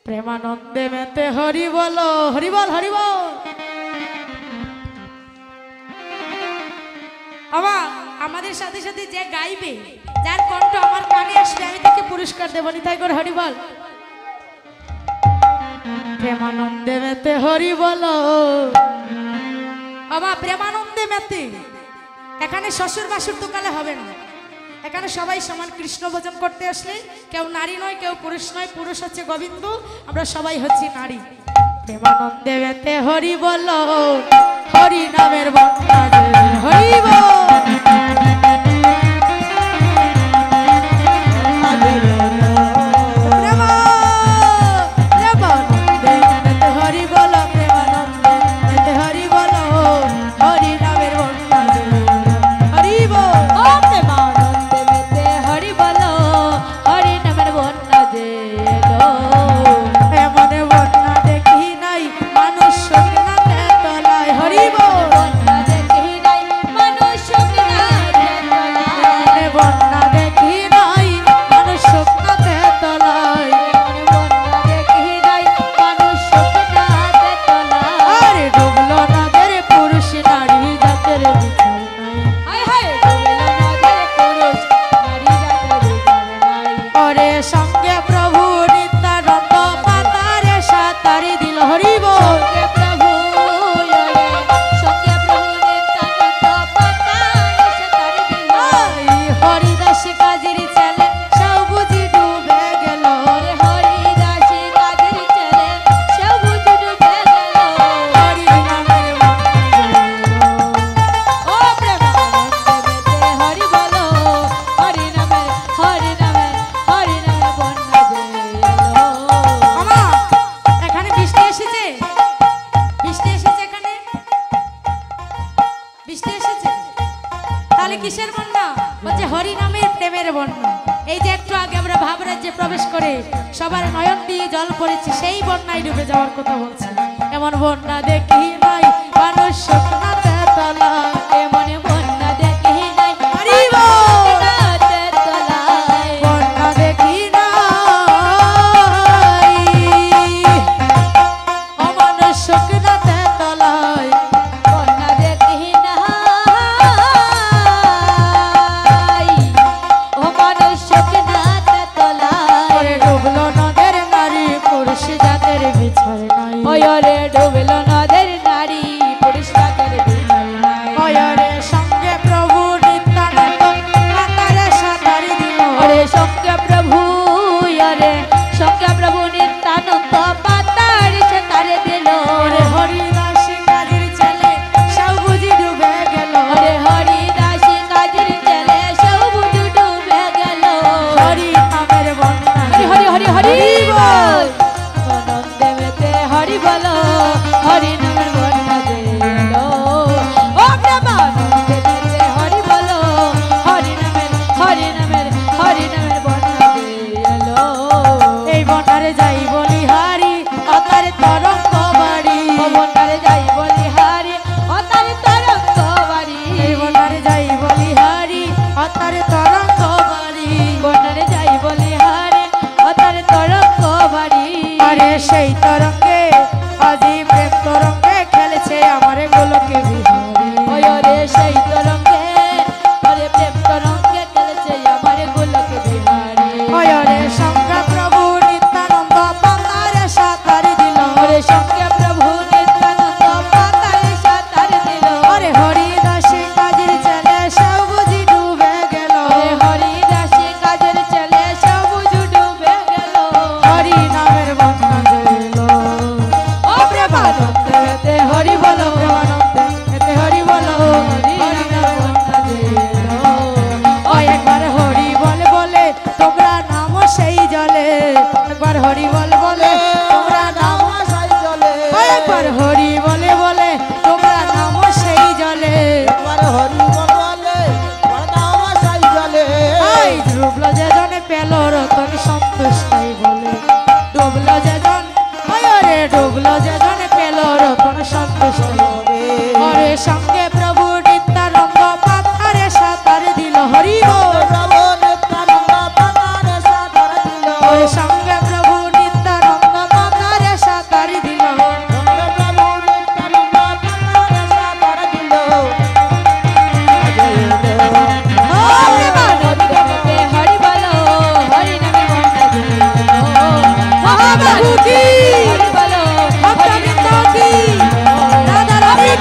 প্রেমানন্দে মেতে হরি বলো, হরি বল, হরি বল। আমাদের সাথে সাথে যে গাইবে, যার কণ্ঠ আমার কানে আসবে, আমি তাকে পুরস্কার দেব। তাই করে হরি বল। প্রেমানন্দে মেতে হরি বলো। প্রেমানন্দে মেতে, এখানে শ্বশুর বাসুর তো কালে হবে না। এখানে সবাই সমান কৃষ্ণ ভজন করতে আসলে কেউ নারী নয়, কেউ পুরুষ নয়। পুরুষ হচ্ছে গোবিন্দ, আমরা সবাই হচ্ছি নারী। প্রেমানন্দে মেতে হরি বলো, হরি নামের বন্যা হরি বল। কিসের বন্যা? হচ্ছে হরি নামের প্রেমের বন্যা। এই যে একটু আগে আমরা ভাবরাজ্যে প্রবেশ করে সবার নয়ন দিয়ে জল পড়েছে, সেই বন্যায় ডুবে যাওয়ার কথা বলছে। এমন বন্যা দেখি নাই মানুষ স্বপ্নাতে তলা, এমন বন্যা দেখি নাই স্বপ্নাতে তলা, বন্যা দেখি নাই অমানুষ স্বপ্নাতে তলায়, বন্যা দেখি নাই অমানুষ স্বপ্নাতে তলায়। ডুবলো নদের নারী পুরুষ জাতের বিচার নাই, ওরে ডুবলো নদের নারী পুরুষ জাতের বিচার নাই। ওরে সঙ্গে প্রভু নিত্যানন্দ মাতারে সাঁতার দিল, ওরে সঙ্গে প্রভু, ওরে সঙ্গে প্রভু নিত্যানন্দ মাতার সাঁতার দিল। ওরে হরিদাস কাজীর ছেলে সব বুঝি ডুবে গেল, ওরে হরিদাস কাজীর ছেলে সব বুঝি ডুবে গেল। হরি নামের বন্যা, হরি হরি হরি হরি বল। আনন্দে মেতে হরি বলো, হরি নামের বন্যা এলো। ও প্রেমানন্দে মেতে হরি বলো, হরি নামের বন্যা এলো। এই বন্যারে যাই বলি হারি, অতার তরঙ্গ বাড়ি, ও বন্যারে যাই বলি হারি, অতার তরঙ্গ বাড়ি, এই বন্যারে যাই বলি হারি, অতার তরঙ্গ বাড়ি, বন্যারে যাই বলি হারি, অতার তরঙ্গ বাড়ি। আরে সেই তরঙ্গে আজি প্রেম তরঙ্গে খেলেছে আমার গোলকে বিহারি, ওরে সেই তরঙ্গে, আরে প্রেম তরঙ্গে খেলেছে আমার গোলকে বিহারি। ওরে সঙ্গে প্রভু নিত্যানন্দ পাতারে সাঁতার দিল, ওরে সঙ্গে প্রভু নিত্যানন্দ পাতারে সাঁতার দিল। ওরে হরিদাসী কাজের ছেলে সব বুঝি ডুবে গেল, ওরে হরিদাসী কাজের ছেলে সব বুঝি ডুবে গেল। হরি নামের বন্যা এলো। ও প্রেমানন্দে মেতে হরি বলো, প্রেমানন্দে মেতে হরি বলো, হরি নামের বন্যা এলো। ও একবার হরি বল বলে তোমরা নামো সেই জলে, একবার হরি বল বলে তোমরা নামো সেই জলে, একবার হরি বলে বলে তোমরা নামো সেই জলে, একবার হরি বল বলে তোমরা নামো সেই জলে। এই ডুবলো যে জনে পেল রতন সন্তুষ্টাই বলে, ডুবলো যে জন, ওরে ডুবলো যে জনে পেল রতন সন্তুষ্টাই বলে। ওরে সঙ্গে প্রভু নিত্যানন্দ পাতারে সাঁতার দিল, হরি বল। প্রভু নিত্যানন্দ পাতারে সাঁতার দিল, ওরে সঙ্গে প্রভু নিত্যানন্দ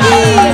কি